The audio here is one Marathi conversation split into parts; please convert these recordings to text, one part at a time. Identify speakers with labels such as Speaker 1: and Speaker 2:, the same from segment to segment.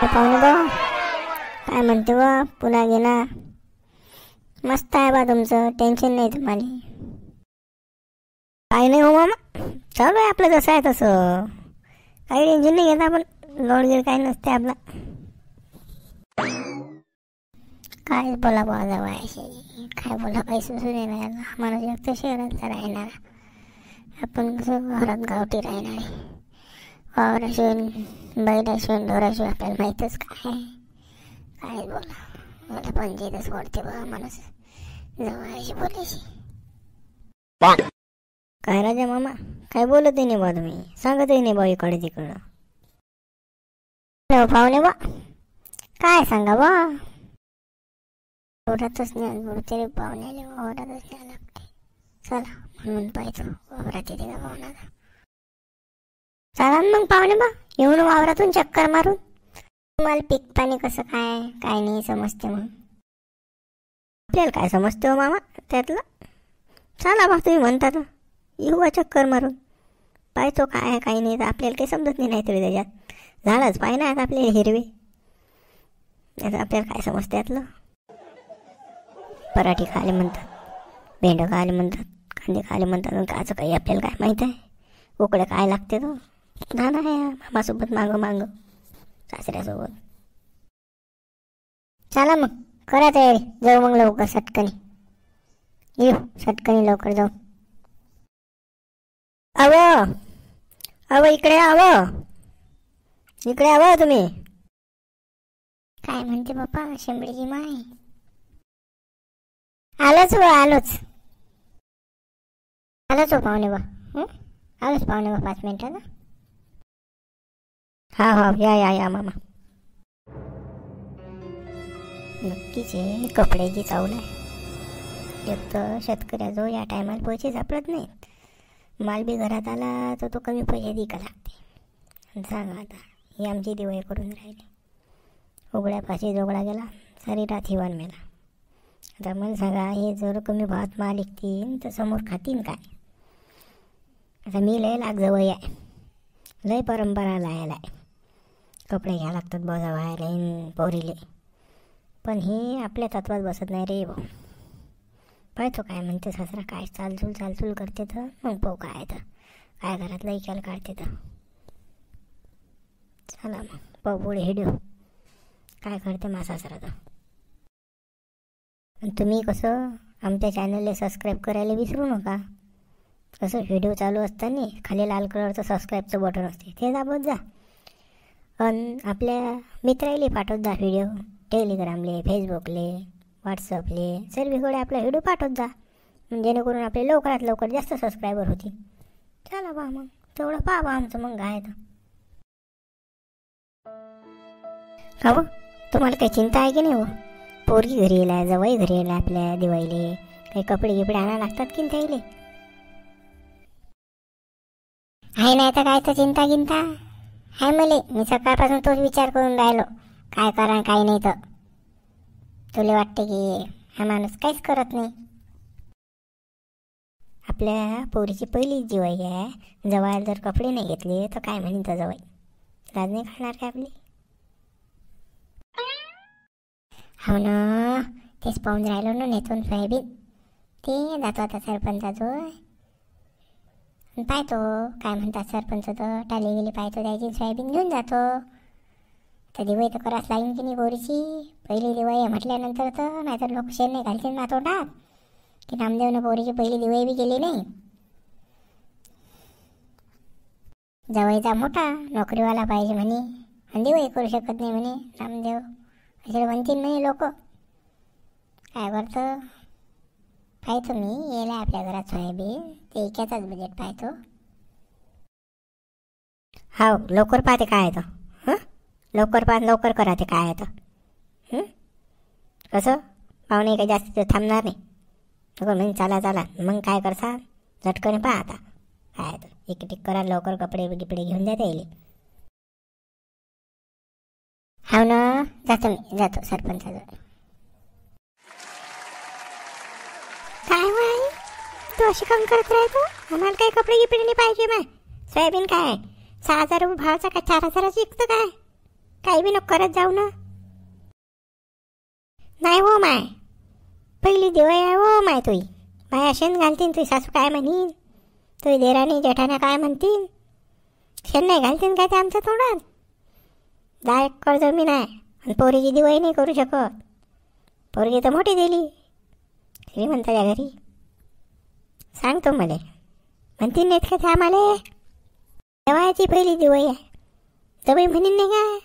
Speaker 1: पाहुणे बा काय म्हणते बा, पुन्हा गेला. मस्त आहे बा तुमचं, टेन्शन नाही तुम्हाला. काही नाही हो मामा, चालू आहे आपलं जसं आहे तसं. काही टेन्शन नाही घेत आपण, लोडगीर काही नसते आपला. काय बोला बा जवळ काय बोला, काही सुचू नाही. माणूस एक शहरात राहणार, आपण कसं घरात गावठी राहणार. वावराशिवाय बैलाशिवाय ढोराशिवाय आपल्याला माहीतच काय. काय बोला, मला पंचायतच वाटते बा माणूस जवळशी बोलायची. काय राजा मामा, काय बोलतही नाही बा तुम्ही, सांगतही नाही बा इकडे तिकडं. पाहुणे बा काय सांगा बा, वावरातच नाही बोलते रे पाहुण्याला, वावरातच नाही लागते. चला म्हणून पाहिजे वावरात येते का पाहुण्याला. चला मग पाहुणे बा, येऊन वावरातून चक्कर मारून. तुम्हाला पीक पाणी कसं काय काय नाही समजते. मग आपल्याला काय समजते हो मामा त्यातलं. चला बा तुम्ही म्हणता तर येऊ चक्कर मारून, पाहतो काय आहे काही नाही. तर आपल्याला काही समजत नाही, नाहीतरी त्याच्यात झाडच पाय ना आपल्याला हिरवे. त्याचं आपल्याला काय समजते त्यातलं. पराठी खाले म्हणतात, भेंड खाले म्हणतात, कांदे खाले म्हणतात. काचं काही आपल्याला काय माहीत आहे. उकडे काय लागते तो झाला आहे मामासोबत मागं सासऱ्यासोबत. चला मग करा तयारी, जाऊ मग लवकर सटकनी. येऊ सटकनी लवकर जाऊ. अव इकडे इकडे तुम्ही. काय म्हणते बाप्पा शेंबडीची माय. आलोच हो पाहुणे बा. आलोच पाहुणे बा 5 मिनिटात. हा या मामा. नक्कीच आहे कपड्याची चावल आहे. एक तर शेतकऱ्याजवळ या टायमाला पैसे सापडत नाहीत. माल बी घरात आला तर तो कमी पैसे दिका लागते. सांगा आता, ही आमची दिवाळी करून राहिली. उघड्यापाशी जोगडा गेला, सारी रात हिवान मेला. आता मला सांगा, हे जर कमी भावात माल विकतील तर समोर खातीन काय. आता मी लय जवळ आहे, लय परंपरा लायला आहे. कपडे घ्या लागतात बजा व्हायला पोरीले. पण हे आपल्या तत्वात बसत नाही रे भाऊ. पाहतो काय म्हणते सासरा, काय चालचूल करते तर मग पाहू काय तर काय घरातलं इकायला काढते तर. चला मग पाहू पुढे हिडिओ काय करते मा सासरा तर. तुम्ही कसं आमच्या चॅनलला सबस्क्राईब करायला विसरू नका. कसं व्हिडिओ चालू असताना खाली लाल कलरचं सबस्क्राईबचं बटन असते, ते दाबत जा. आणि आपल्या मित्राला पाठवत जा व्हिडिओ. टेलिग्रामले, फेसबुकले, व्हॉट्सअपले सर्वीकडे आपला व्हिडिओ पाठवत जा, जेणेकरून आपले लवकरात लवकर जास्त सबस्क्रायबर होतील. चला बा मग तेवढं पहा बा आमचं मग काय तर. का बा तुम्हाला काही चिंता आहे की नाही हो. पोरगी घरी येला, जवाई घरी येला, आपल्या दिवाळीले काही कपडे गिपडे आणायला लागतात की नाही त्याईले. आहे नाही तर काय तर चिंता गिंता आहे मले. मी सकाळपासून तोच विचार करून राहिलो काय करा काय नाही. तर तुला वाटते की हा माणूस काहीच करत नाही. आपल्या पोरीची पहिलीच दिवाळी आहे, जवळ जर कपडे नाही घेतले तर काय म्हणेन तर जवळ लाज नाही खाणार काय आपली. हो ना, तेच पाहून राहिलो ना नेतून सोयाबीन. ते जातो आता सरपंचाजवळ, पाहतो काय म्हणतात सरपंच. तर टाली गेली पाहतो, द्यायची सोयाबीन घेऊन जातो. तर दिवाळी तर करावंच लागेल की नाही पोरीची. पहिली दिवाळी म्हटल्यानंतर तर नाहीतर लोक शेण नाही घालतील ना तोंडात की नामदेवनं पोरीची पहिली दिवाळी बी केली नाही. जवाईचा मोठा नोकरीवाला पाहिजे म्हणे आणि दिवाळी करू शकत नाही म्हणे नामदेव, असे म्हणतील म्हणे लोक. काय करतं पाहतो मी, येला आपल्या घरात सोयाबीन, ते इक्याचाच बजेट पाहतो. हो लवकर पाहते काय आहे तर. लवकर लवकर करा ते काय आहे तर. कसं पाहुणे काही जास्त थांबणार नाही. मग चला मग काय करसा झटकन पहा आता काय तर. एक करा लवकर, कपडे गिपडे घेऊन द्या त्याला. हो ना, जातो सरपंचाजवळ. काय होय तू अशी काम करत राहतो. आम्हाला काही कपडे गिपडे नाही पाहिजे. मग सोयाबीन काय 6,000 रुपये भावाचा काय 4,000ची विकतं काय. काही बी नको करत जाऊ ना. नाही हो माय, पहिली दिवाळी आहे हो माय. तुई बाया शेण घालतीन, तुझी सासू काय म्हणीन, तुझी देराणी जेठाण्या काय म्हणतील. शेण नाही घालतीन काय ते आमच्या तोंडात. 10 एकर जमीन आहे आणि पोरीची दिवाळी नाही करू शकत. पोरगी तर मोठी दिली श्रीमंताच्या घरी. सांगतो मला म्हणतीन नाहीत का ते आम्हाला, तेव्हाची पहिली दिवाळी आहे. तरी म्हणीन नाही का,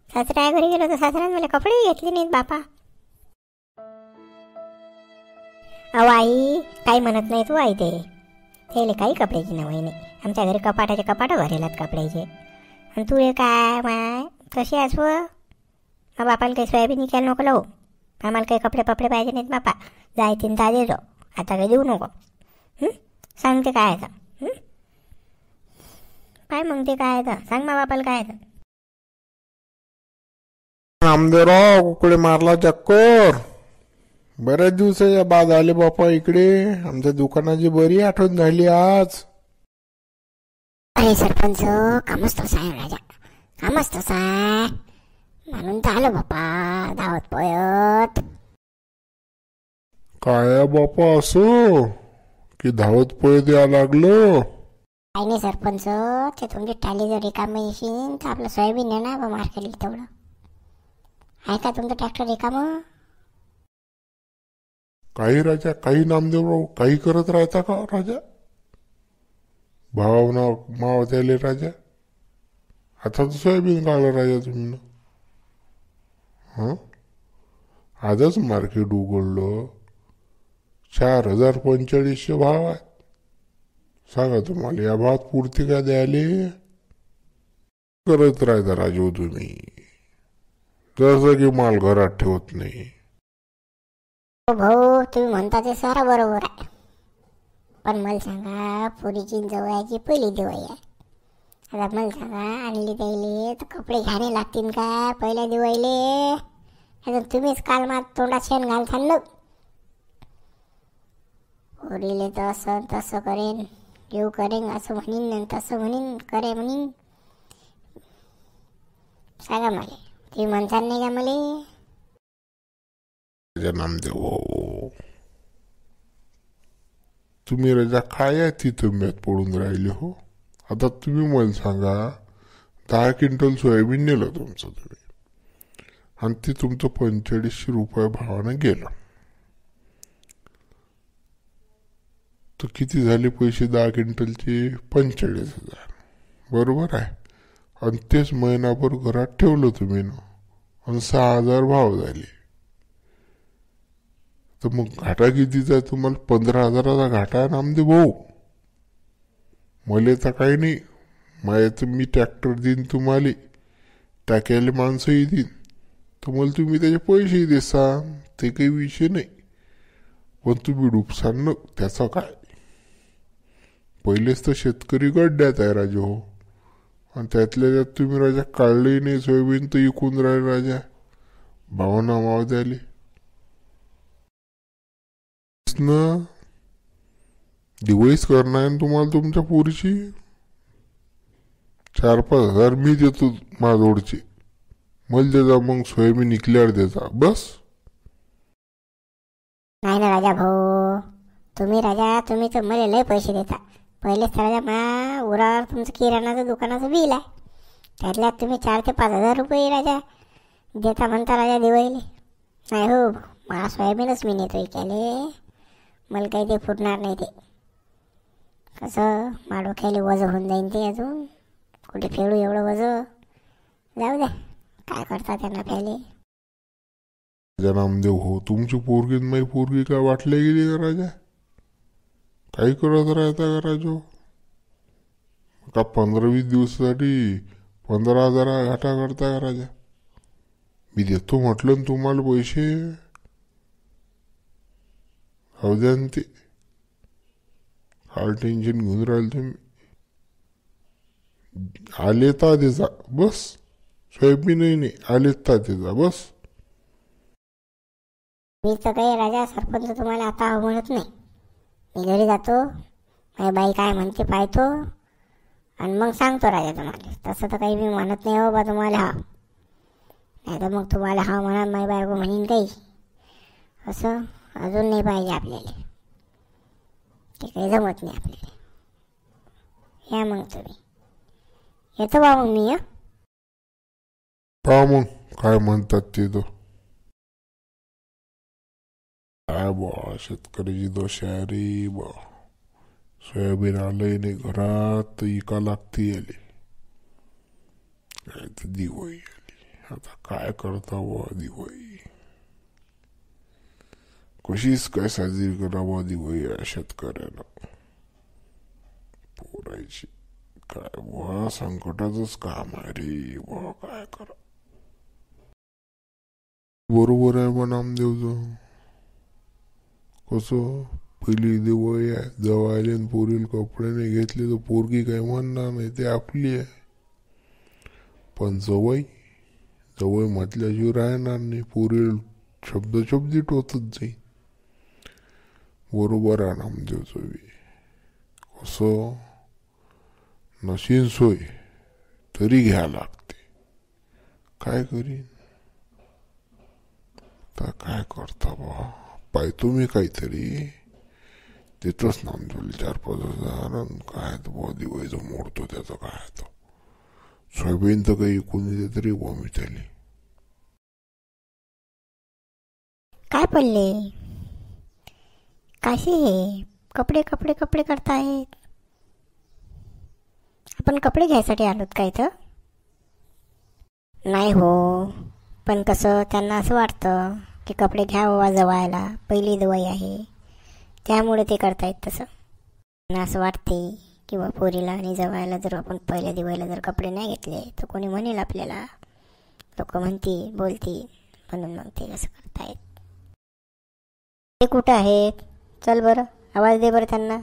Speaker 1: सासऱ्या घरी गेलो तर सासऱ्याने मला कपडेही घेतले नाहीत बापा. अहो आई, काही म्हणत नाही तू आई. त्याला काही कपड्याची नवई नाही. आमच्या घरी कपाटाचे कपाटं भरेलात कपड्याचे. आणि तू काय माय तशी आहेस व. मग बापाला काही सोयाबीन निघायला नको लावू. आम्हाला काही कपडे पपडे पाहिजे नाहीत बापा. जाय 3 तास देतो, आता काही देऊ नको. सांगते काय आहे तर. काय मग ते काय आहे तर सांग मग बापाला काय आहे तर.
Speaker 2: नामदेवराव कुकडे मारला चक्कर. बऱ्याच दिवसाच्या बाद आले बापा इकडे. आमच्या दुकानाची बरी आठवण झाली आज.
Speaker 1: अरे सरपंच, कामच तसं आहे राजा, कामच तसं आहे. म्हणून तर आलो बापा धावत पळत.
Speaker 2: काय बापा असं की धावत पळत या लागलं.
Speaker 1: काही नाही सरपंच, ते तुमची टाली जर रिकामी येशील तर आपलं सोयाबीन आहे ना मार्केटला तेवढं आहे का तुमचं ट्रॅक्टर रिकामं.
Speaker 2: काही राजा, काही नामदेवराव, काही करत राहता का राजा. भावना माव त्याले राजा. आता तर सोयाबीन काढलं राजा तुम्ही ना. आजच मार्केट उघडलं. 4,045 भाव आहे. सांगा तुम्हाला या भावात पुरते का द्यायले. करत राहता राजू तुम्ही, जसं की माल घरात ठेवत नाही.
Speaker 1: भाऊ तुम्ही म्हणता ते सारा बरोबर आहे, पण मला सांगा पुरीची जवळची पहिली दिवाळी आहे. आता मला सांगा आणली त्याले तर कपडे घ्याने लागतील का पहिल्या दिवाळीले. आता तुम्हीच काल मात तोंडात शेण घालताल ना. पोरीले तर असं तसं करेन, येऊ करेन असं म्हणीन, तसं म्हणीन, करे म्हणीन. सांगा मला, तुम्ही म्हणताल नाही का मला.
Speaker 2: नामदेव तुम्ही राजा काय आहे तिथं म्यात पडून राहिले हो. आता तुम्ही मला सांगा, 10 क्विंटल सोयाबीन नेलं तुमचं तुम्ही आणि ते तुमचं 4500 रुपये भावानं गेलं. तर किती झाले पैसे 10 क्विंटलचे. 45,000 बरोबर आहे. आणि तेच महिनाभर घरात ठेवलं तुम्ही ना आणि 6,000 भाव झाले. तर मग घाटा कितीचा आहे तुम्हाला. 15,000चा घाटा आहे नामदेव भाऊ. मले तर काही नाही, माझ्या तर मी ट्रॅक्टर देईन तुम्हाला, टाकायला माणसंही देईन, तर मला तुम्ही त्याचे पैसेही देसान, ते काही विषय नाही. पण तुम्ही डुबसान न त्याचा काय. पहिलेच तर शेतकरी गड्ड्यात आहे राजा हो. आणि त्यातल्या त्यात तुम्ही राजा काढले नाही सोयाबीन तर इकून राहिले राजा. भावना माव द्याले ना. दिवाळीच करणार आहे तुम्हाला तुमच्या पोरीची. 4-5 हजार मी देतो माझोडचे, मला देजा. मग सोयाबीन निघल्यावर देजा बस.
Speaker 1: नाही ना राजा भाऊ, तुम्ही राजा तुम्ही तर मला लय पैसे देता. पहिलेच राजा मा उरावर तुमचं किराणाचं दुकानाचं बिल आहे, त्यातल्यात तुम्ही 4 ते 5 हजार रुपये राजा देता म्हणता राजा दिवाळीले. नाही हो, मला सोयाबीनच मी नेतो इकडे. मला काही ते फुटणार नाही. ते कसं डोक्याला वजं होऊन जाईन ते. अजून कुठे फेडू एवढं वजं. जाऊ द्या, काय करता त्यांना पहिले.
Speaker 2: नामदेव हो, तुमची पोरगी माझी पोरगी काय वाटल्या गेली का राजा. काही करत राहता का राजो. का 15-20 दिवसासाठी 15,000 घाटा करता का राजा. मी देतो म्हटलं ना तुम्हाला पैसे. हो द्या ते काल टेन्शन घेऊन राहिले तुम्ही. आले ता देजा बस. सोयाबीनही नाही, आले ता देजा बस.
Speaker 1: मी तर काही राजा सरपंच तुम्हाला आता म्हणत नाही. मी घरी जातो, माझी बाई काय म्हणते पाहतो आणि मग सांगतो राजा तुम्हाला. तसं तर काही मी म्हणत नाही हो बा तुम्हाला. नाही तर मग तुम्हाला हा म्हणा माय बायको म्हणीन काही, असं अजून नाही पाहिजे आपल्याला, ते काही जमत नाही आपल्याला. या मग तुम्ही, येतो बा मग मी.
Speaker 2: पहा मग काय म्हणतात ते. तो काय बा शेतकऱ्याची दोष आहे रे बा. सोयाबीन आलंय नाही घरात तर इका लागते याले, काय तर दिवाळी आली. आता काय करता बा दिवाळी, कशीच काय साजरी करावा दिवाळी या शेतकऱ्यानं पोरायची. काय बा संकटाचंच काम आहे रे बा, काय करा. बरोबर आहे बा नामदेवचं. कसं पहिली दिवाळी आहे, जवायले पोरील कपडे नाही घेतले तर पोरगी काही म्हणणार नाही, ते आपली आहे. पण जवळ म्हटल्याशिवाय राहणार नाही, पोरील शब्दी टोचत जाईल. बरोबर आहे नामदेवचं बी. कसं नशीन सोय तरी घ्या लागते, काय करीन. आता काय करता बा, पाहतो मी काहीतरी देतोच नामदेवला 4-5 हजार. काय तर बा दिवाळीचं मोडतो त्याचं काय. तो सोयाबीन तर काही कोणी दे तरी बा मी त्याला.
Speaker 1: काय पडले काशी हे कपडे कपडे कपडे करतायत. आपण कपडे घ्यायसाठी आलोत काय तर नाही हो, पण कसं त्यांना असं वाटतं की कपडे घ्यावं जवायला, पहिली दिवाळी आहे त्यामुळे ते करतायत तसं. त्यांना असं वाटते किंवा पोरीला आणि जवायला जर आपण पहिल्या दिवाळीला जर कपडे नाही घेतले तर कोणी म्हणेल आपल्याला, लोक म्हणतील बोलतील, म्हणून मग ते असं करतायत. ते कुठं आहेत, चल बरं आवाज दे बरं त्यांना.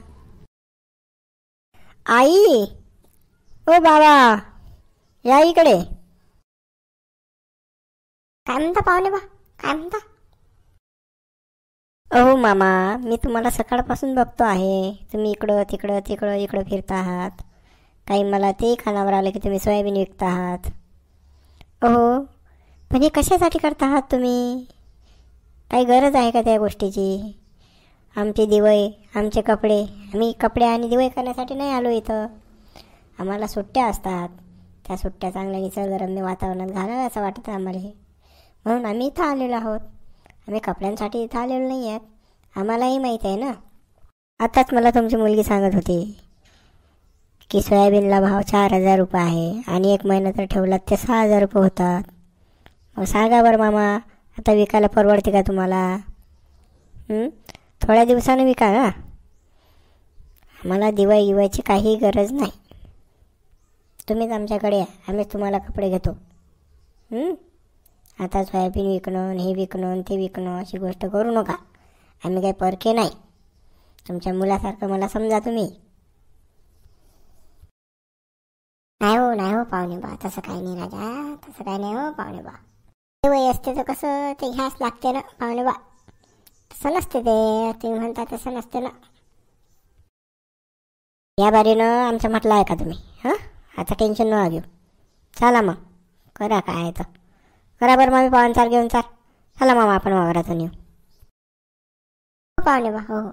Speaker 1: आई ओ बाबा या इकडे. काय म्हणता पाहुणे बा, काय म्हणता. अहो मामा, मी तुम्हाला सकाळपासून बघतो आहे, तुम्ही इकडं तिकडं तिकडं इकडं फिरता आहात. काही मला ते कानावर आलं की तुम्ही सोयाबीन विकता आहात. अहो पण हे कशासाठी करता आहात तुम्ही, काही गरज आहे का त्या गोष्टीची. आमची दिवाळी, आमचे कपडे, आम्ही कपडे आणि दिवाळी करण्यासाठी नाही आलो इथं. आम्हाला सुट्ट्या असतात, त्या सुट्ट्या चांगल्या निसर्गरम्य वातावरणात घालाव्या असं वाटतं आम्हाला, म्हणून आम्ही इथं आलेलो आहोत. आम्ही कपड्यांसाठी इथं आलेलो नाही आहेत, आम्हालाही माहीत आहे ना. आताच मला तुमची मुलगी सांगत होती की सोयाबीनला भाव 4,000 रुपये आहे आणि 1 महिना तर ठेवलात ते 6,000 रुपये होतात. मग सांगा बरं मामा, आता विकायला परवडते का तुम्हाला. थोड्या दिवसानं विका ना, आम्हाला दिवाळीची काही गरज नाही. तुम्हीच आमच्याकडे या, आम्हीच तुम्हाला कपडे घेतो. आता सोयाबीन विकणं, हे विकणं, ते विकणं अशी गोष्ट करू नका. आम्ही काही परके नाही, तुमच्या मुलासारखं मला समजा तुम्ही. नाही हो पाहुणे बा, तसं काही नाही राजा, तसं काही नाही हो पाहुणे बा. दिवाळी असते तर कसं ते घ्यास लागते ना पाहुणे बा, तसं नसते ते, तुम्ही म्हणता तसं नसते ना. या बारीनं आमचं म्हटलं आहे का तुम्ही. आता टेन्शन नका घेऊ, चला मग करा काय आहे तर करा बरं. मग पाहुणचार घेऊन चला मामा, आपण वावरातून येऊ. पाहुणे बा, हो हो.